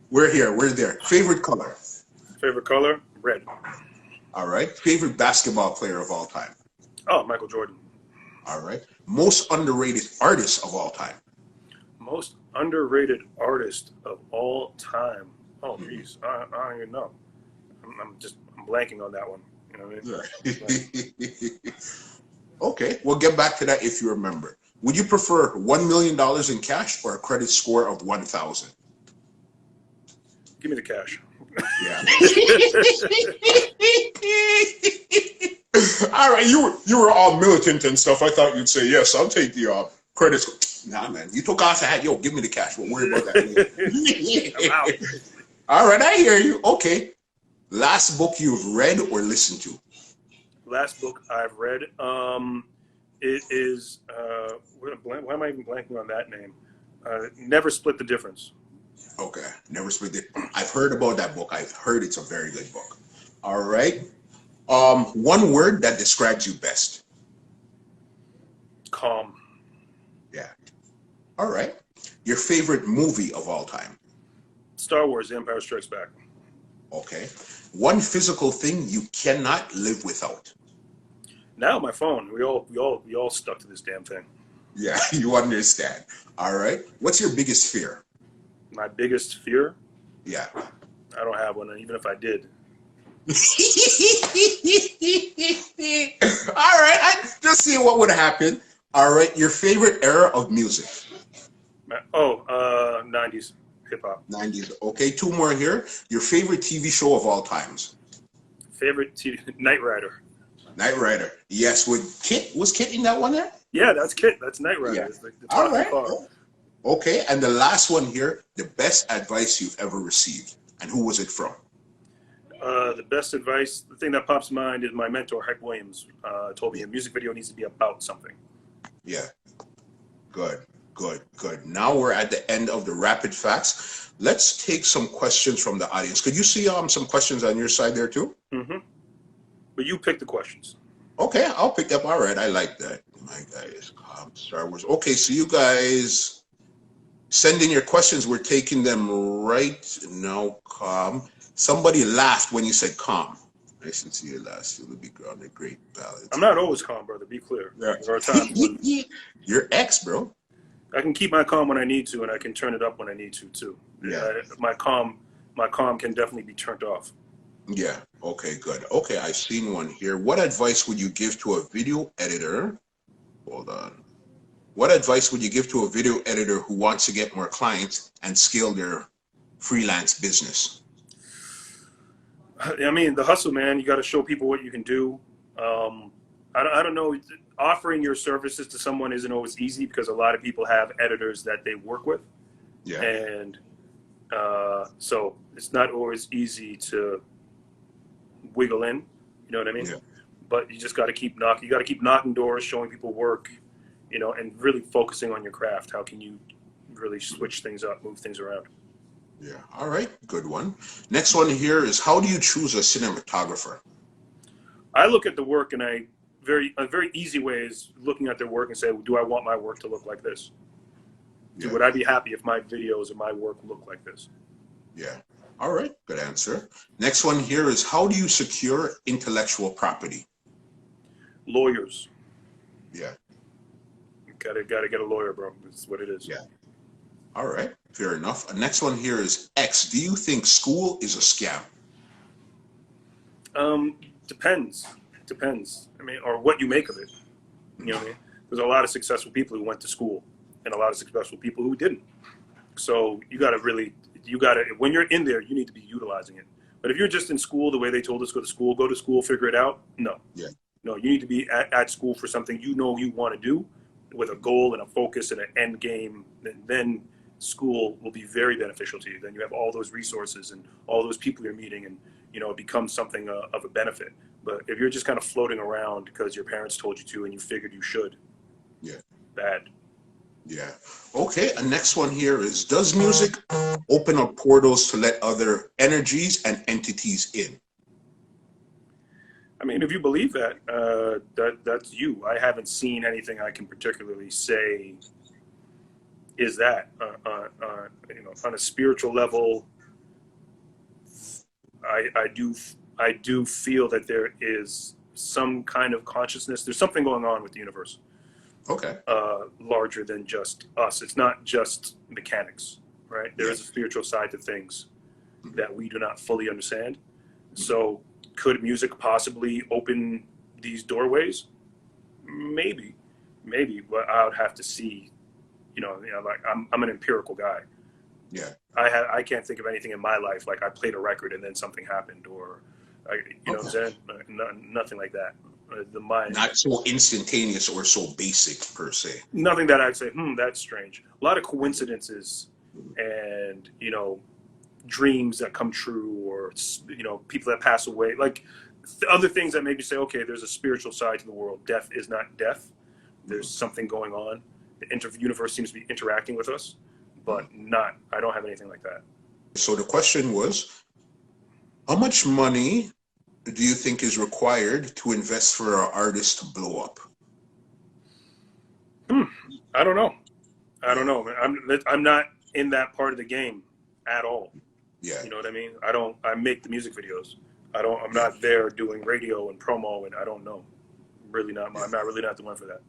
Speaker 1: We're here. We're there. Favorite color?
Speaker 2: Favorite color? Red.
Speaker 1: All right. Favorite basketball player of all time?
Speaker 2: Oh, Michael Jordan.
Speaker 1: All right. Most underrated artist of all time?
Speaker 2: Most underrated artist of all time. Oh, geez. I don't even know. I'm blanking on that one. You know what I mean?
Speaker 1: Okay. We'll get back to that if you remember. Would you prefer $1 million in cash or a credit score of 1,000?
Speaker 2: Give me the cash.
Speaker 1: Yeah. All right, you were all militant and stuff. I thought you'd say yes. I'll take the credit score. Nah, man, you took off the hat. Yo, give me the cash. We'll worry about that.
Speaker 2: I'm out.
Speaker 1: All right, I hear you. Okay. Last book you've read or listened to?
Speaker 2: Last book I've read. It is. Why am I even blanking on that name? Never Split the Difference.
Speaker 1: Okay, Never Split it. I've heard about that book. I've heard it's a very good book. All right. One word that describes you best.
Speaker 2: Calm.
Speaker 1: Yeah. All right. Your favorite movie of all time.
Speaker 2: Star Wars: The Empire Strikes Back.
Speaker 1: Okay. One physical thing you cannot live without.
Speaker 2: Now my phone. We all stuck to this damn thing.
Speaker 1: Yeah, you understand. All right. What's your biggest fear?
Speaker 2: My biggest fear?
Speaker 1: Yeah.
Speaker 2: I don't have one, even if I did.
Speaker 1: All right. I just see what would happen. All right. Your favorite era of music?
Speaker 2: 90s hip hop.
Speaker 1: 90s. Okay. Two more here. Your favorite TV show of all times?
Speaker 2: Favorite TV? Knight Rider.
Speaker 1: Knight Rider. Yes. With Kit? Was Kit in that one there?
Speaker 2: Yeah, that's Kit. That's Knight Rider.
Speaker 1: Yeah.
Speaker 2: It's the
Speaker 1: All right. Okay. And the last one here, the best advice you've ever received. And who was it from?
Speaker 2: The best advice, the thing that pops to mind is my mentor, Hype Williams, told me a music video needs to be about something.
Speaker 1: Yeah. Good. Now we're at the end of the rapid facts. Let's take some questions from the audience. Could you see some questions on your side there too?
Speaker 2: Mm-hmm. But you pick the questions.
Speaker 1: Okay, I'll pick up. All right, I like that. My guys, Star Wars. Okay, so you guys send in your questions. We're taking them right now. Calm. Somebody laughed when you said calm. Nice to see you last. You'll be on a great
Speaker 2: I'm
Speaker 1: balance.
Speaker 2: not always calm, brother. Be clear.
Speaker 1: Yeah.
Speaker 2: There are times when
Speaker 1: You're ex, bro.
Speaker 2: I can keep my calm when I need to, and I can turn it up when I need to too.
Speaker 1: Yeah.
Speaker 2: My calm can definitely be turned off.
Speaker 1: Yeah. Okay, good. Okay, I've seen one here. What advice would you give to a video editor? Hold on. What advice would you give to a video editor who wants to get more clients and scale their freelance business?
Speaker 2: I mean, the hustle, man. You got to show people what you can do. I don't know. Offering your services to someone isn't always easy because a lot of people have editors that they work with.
Speaker 1: Yeah.
Speaker 2: And so it's not always easy to wiggle in. You know what I mean?
Speaker 1: Yeah.
Speaker 2: But you just got to keep knocking. You got to keep knocking doors, showing people work, you know, and really focusing on your craft. How can you really switch things up, move things around?
Speaker 1: Yeah. All right. Good one. Next one here is, how do you choose a cinematographer?
Speaker 2: I look at the work, and a very easy way is looking at their work and say, do I want my work to look like this?
Speaker 1: Yeah.
Speaker 2: Would I be happy if my videos or my work look like this?
Speaker 1: Yeah. All right. Good answer. Next one here is, how do you secure intellectual property?
Speaker 2: Lawyers.
Speaker 1: Yeah.
Speaker 2: Gotta get a lawyer, bro. That's what it is.
Speaker 1: Yeah. All right. Fair enough. Next one here is, X, do you think school is a scam?
Speaker 2: Depends. I mean, or what you make of it. You know what I mean? There's a lot of successful people who went to school and a lot of successful people who didn't. So you got to, when you're in there, you need to be utilizing it. But if you're just in school the way they told us, go to school, figure it out. No.
Speaker 1: Yeah.
Speaker 2: No, you need to be at school for something you know you want to do with a goal and a focus and an end game. Then school will be very beneficial to you. Then you have all those resources and all those people you're meeting, and you know, it becomes something of a benefit. But if you're just kind of floating around because your parents told you to and you figured you should,
Speaker 1: Yeah.
Speaker 2: bad.
Speaker 1: Yeah. Okay. And next one here is, does music open up portals to let other energies and entities in?
Speaker 2: I mean, if you believe that, that's you. I haven't seen anything I can particularly say is that you know, on a spiritual level. I do feel that there is some kind of consciousness. There's something going on with the universe.
Speaker 1: Okay.
Speaker 2: Larger than just us. It's not just mechanics, right? There is a spiritual side to things that we do not fully understand. So could music possibly open these doorways? Maybe, but I would have to see, you know, like I'm an empirical guy.
Speaker 1: Yeah.
Speaker 2: I can't think of anything in my life like I played a record and then something happened, or you know what I'm saying? Nothing like that. The mind,
Speaker 1: not so instantaneous or so basic per se.
Speaker 2: Nothing that I'd say, that's strange. A lot of coincidences, and you know, dreams that come true, or you know, people that pass away, like other things that maybe say, okay, there's a spiritual side to the world. Death is not death. There's something going on. The universe seems to be interacting with us, but I don't have anything like that.
Speaker 1: So the question was, how much money do you think is required to invest for an artist to blow up?
Speaker 2: I don't know. I'm not in that part of the game at all.
Speaker 1: Yeah.
Speaker 2: You know what I mean? I make the music videos. I'm not there doing radio and promo, and I don't know. Really not. I'm not really not the one for that.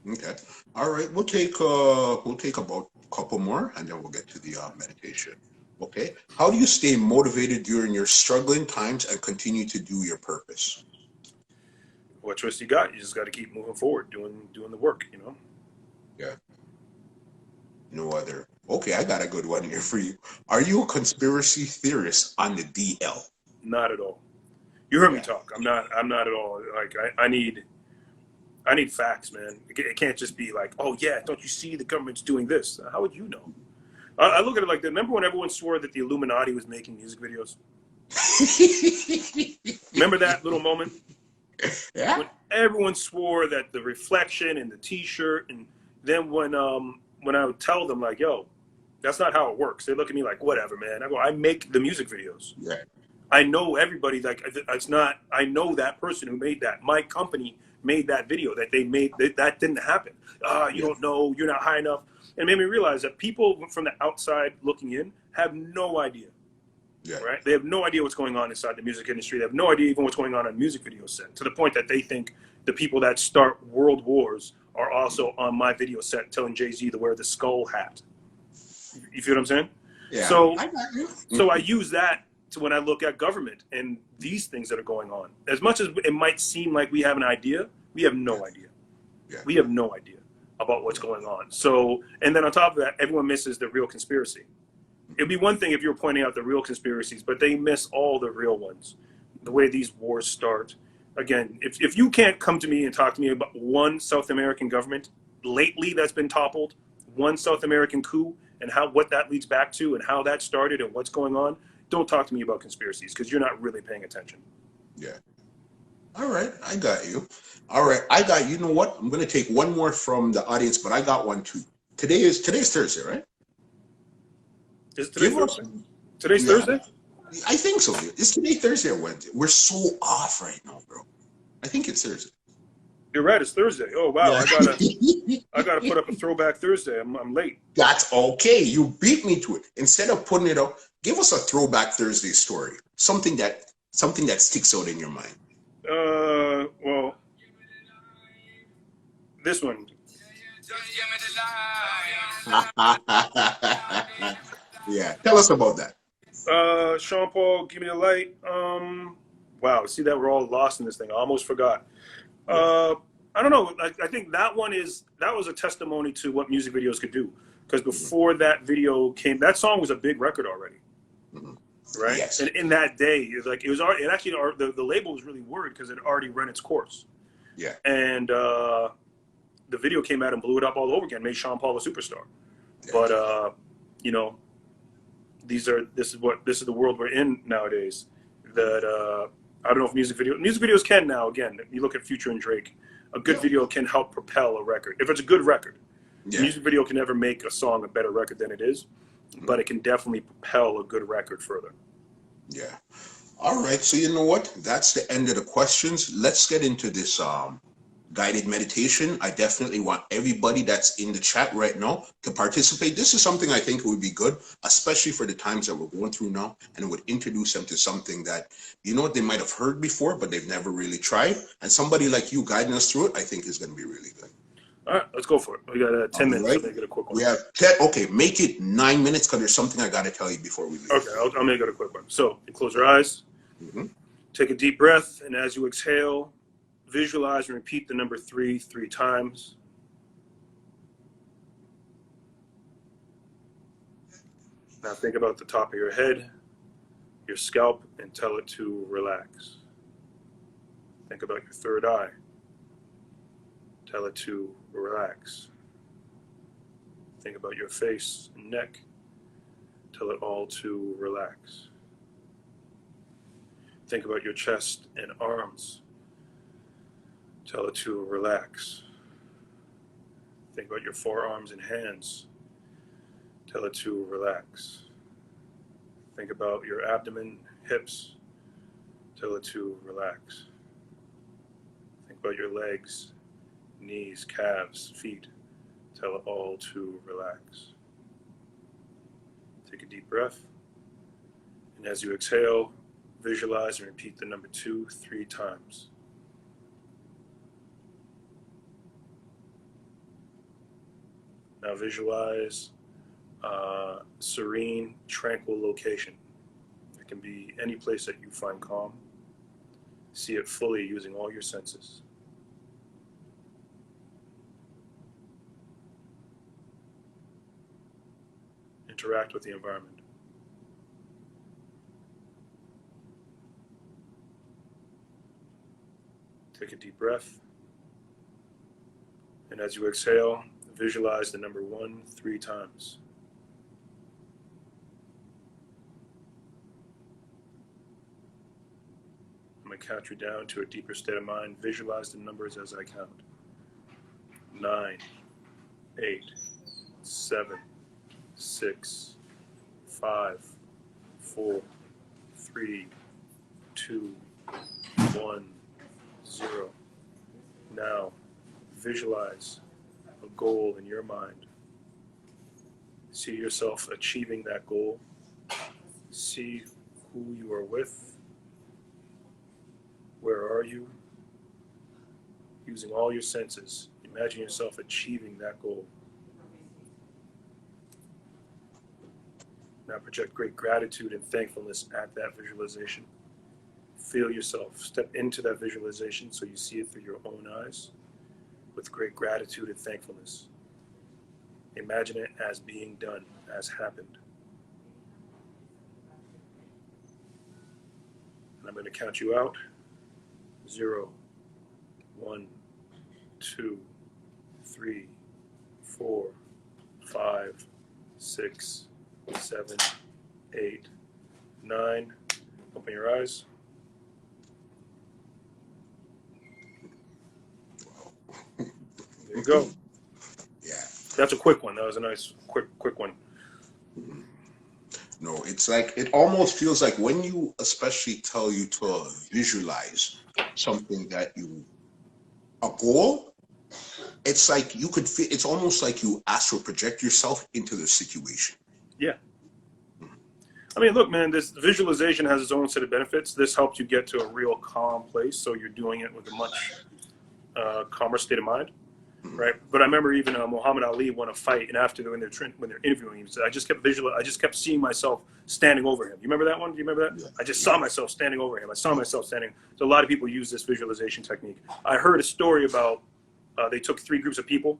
Speaker 1: Okay. All right. We'll take about a couple more, and then we'll get to the meditation. Okay. How do you stay motivated during your struggling times and continue to do your purpose?
Speaker 2: What choice you got? You just got to keep moving forward, doing the work. You know.
Speaker 1: Yeah. No other. Okay, I got a good one here for you. Are you a conspiracy theorist on the DL?
Speaker 2: Not at all. You heard me talk. I'm not at all. Like I need facts, man. It can't just be like, oh yeah, don't you see the government's doing this? How would you know? I look at it like, remember when everyone swore that the Illuminati was making music videos? Remember that little moment?
Speaker 1: Yeah.
Speaker 2: When everyone swore that the reflection and the T-shirt, and then when I would tell them like, yo, that's not how it works. They look at me like, whatever, man. I go, I make the music videos.
Speaker 1: Yeah.
Speaker 2: I know everybody. Like it's not. I know that person who made that. My company made that video that they made. That didn't happen. You
Speaker 1: Yeah.
Speaker 2: don't know. You're not high enough. And it made me realize that people from the outside looking in have no idea.
Speaker 1: Yeah.
Speaker 2: Right? They have no idea what's going on inside the music industry. They have no idea even what's going on music video set. To the point that they think the people that start world wars are also on my video set telling Jay-Z to wear the skull hat. You feel what I'm saying?
Speaker 1: Yeah.
Speaker 2: So,
Speaker 1: I got you.
Speaker 2: so I use that to when I look at government and these things that are going on. As much as it might seem like we have an idea, we have no idea.
Speaker 1: Yeah.
Speaker 2: We have no idea about what's going on. So, and then on top of that, everyone misses the real conspiracy. It'd be one thing if you were pointing out the real conspiracies, but they miss all the real ones. The way these wars start. Again, if you can't come to me and talk to me about one South American government lately that's been toppled, one South American coup, and what that leads back to and how that started and what's going on, don't talk to me about conspiracies because you're not really paying attention.
Speaker 1: Yeah. All right, I got you. All right, I got you. You know what? I'm gonna take one more from the audience, but I got one too. Today's Thursday, right?
Speaker 2: Is today
Speaker 1: Give us-
Speaker 2: Thursday? Today's
Speaker 1: Yeah.
Speaker 2: Thursday?
Speaker 1: I think so. Is today Thursday or Wednesday? We're so off right now, bro. I think it's Thursday.
Speaker 2: You're right. It's Thursday. Oh wow!
Speaker 1: Yeah.
Speaker 2: I gotta put up a throwback Thursday. I'm late.
Speaker 1: That's okay. You beat me to it. Instead of putting it up, give us a throwback Thursday story. Something that sticks out in your mind.
Speaker 2: Well, this one.
Speaker 1: Yeah. Tell us about that.
Speaker 2: Sean Paul, give me the light. Wow. See that we're all lost in this thing. I almost forgot. I don't know. I think that was a testimony to what music videos could do. Because before that video came, that song was a big record already.
Speaker 1: Mhm.
Speaker 2: Right.
Speaker 1: Yes.
Speaker 2: And in that day, it was already, and actually the label was really worried because it had already run its course.
Speaker 1: Yeah.
Speaker 2: And the video came out and blew it up all over again, made Sean Paul a superstar.
Speaker 1: Yeah.
Speaker 2: But you know, this is the world we're in nowadays. That I don't know if music videos can now. Again, you look at Future and Drake, a good video can help propel a record if it's a good record.
Speaker 1: Yeah.
Speaker 2: Music video can never make a song a better record than it is, but it can definitely propel a good record further.
Speaker 1: Yeah. All right. So you know what? That's the end of the questions. Let's get into this guided meditation. I definitely want everybody that's in the chat right now to participate. This is something I think would be good, especially for the times that we're going through now, and it would introduce them to something that, you know, they might have heard before, but they've never really tried. And somebody like you guiding us through it, I think is going to be really good.
Speaker 2: All right, let's go for it. We got 10 minutes.
Speaker 1: Right.
Speaker 2: So make it a quick one.
Speaker 1: We have 10. Okay, make it 9 minutes because there's something I got to tell you before we leave.
Speaker 2: Okay, I'll make it a quick one. So you close your eyes, take a deep breath, and as you exhale, visualize and repeat the number 3 times. Now think about the top of your head, your scalp, and tell it to relax. Think about your third eye. Tell it to relax. Think about your face and neck. Tell it all to relax. Think about your chest and arms. Tell it to relax. Think about your forearms and hands. Tell it to relax. Think about your abdomen, hips. Tell it to relax. Think about your legs, knees, calves, feet. Tell it all to relax. Take a deep breath. And as you exhale, visualize and repeat the number 2 3 times. Now visualize a serene, tranquil location. It can be any place that you find calm. See it fully using all your senses. Interact with the environment. Take a deep breath. And as you exhale, visualize the number 1 3 times. I'm going to count you down to a deeper state of mind. Visualize the numbers as I count. 9, 8, 7, 6, 5, 4, 3, 2, 1, 0. Now, visualize a goal in your mind. See yourself achieving that goal. See who you are with. Where are you? Using all your senses, imagine yourself achieving that goal. Now project great gratitude and thankfulness at that visualization. Feel yourself step into that visualization so you see it through your own eyes with great gratitude and thankfulness. Imagine it as being done, as happened. And I'm going to count you out. 0, 1, 2, 3, 4, 5, 6, 7, 8, 9. Open your eyes. There you go.
Speaker 1: Yeah.
Speaker 2: That's a quick one. That was a nice, quick one.
Speaker 1: No, it's like, it almost feels like when you especially tell you to visualize something that a goal, it's like you could feel, it's almost like you astral project yourself into the situation.
Speaker 2: Yeah. I mean, look, man, this visualization has its own set of benefits. This helps you get to a real calm place, so you're doing it with a much calmer state of mind, right? But I remember even Muhammad Ali won a fight, and after when they're interviewing him, he said, I just kept seeing myself standing over him. You remember that one? Do you remember that? Yeah. I just saw myself standing over him. I saw myself standing. So a lot of people use this visualization technique. I heard a story about they took 3 groups of people,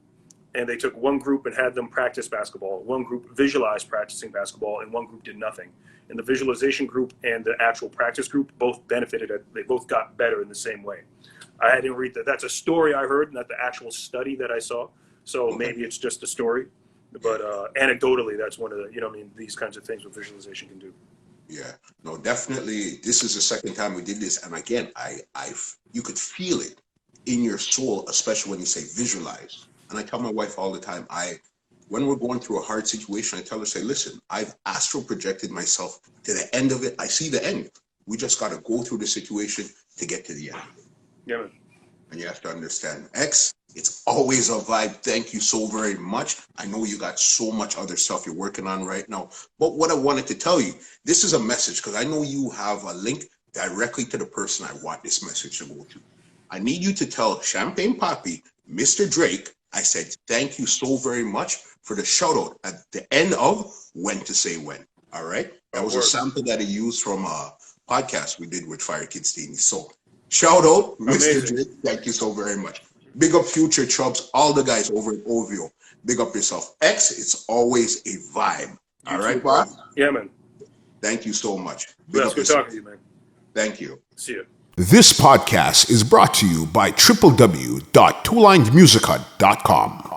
Speaker 2: and they took one group and had them practice basketball. One group visualized practicing basketball, and one group did nothing. And the visualization group and the actual practice group both benefited. They both got better in the same way. I didn't read that. That's a story I heard, not the actual study that I saw. So maybe it's just a story. But anecdotally, that's one of the, these kinds of things what visualization can do.
Speaker 1: Yeah, no, definitely. This is the second time we did this. And again, you could feel it in your soul, especially when you say visualize. And I tell my wife all the time, when we're going through a hard situation, I tell her, say, listen, I've astral projected myself to the end of it. I see the end. We just got to go through the situation to get to the end.
Speaker 2: Yeah, man.
Speaker 1: And you have to understand, X, it's always a vibe. Thank you so very much. I know you got so much other stuff you're working on right now. But what I wanted to tell you, this is a message, because I know you have a link directly to the person I want this message to go to. I need you to tell Champagne Papi, Mr. Drake, I said, thank you so very much for the shout out at the end of When to Say When. All right. That was a sample that I used from a podcast we did with Fire Kids TV. So shout out, Mr. Drake. Thank you so very much. Big up Future Chubs, all the guys over at OVO. Big up yourself. X, it's always a vibe. All right, boss?
Speaker 2: Yeah, man.
Speaker 1: Thank you so much.
Speaker 2: Big up yourself. Talking to you, man.
Speaker 1: Thank you.
Speaker 2: See you.
Speaker 4: This podcast is brought to you by www.twolinedmusichut.com.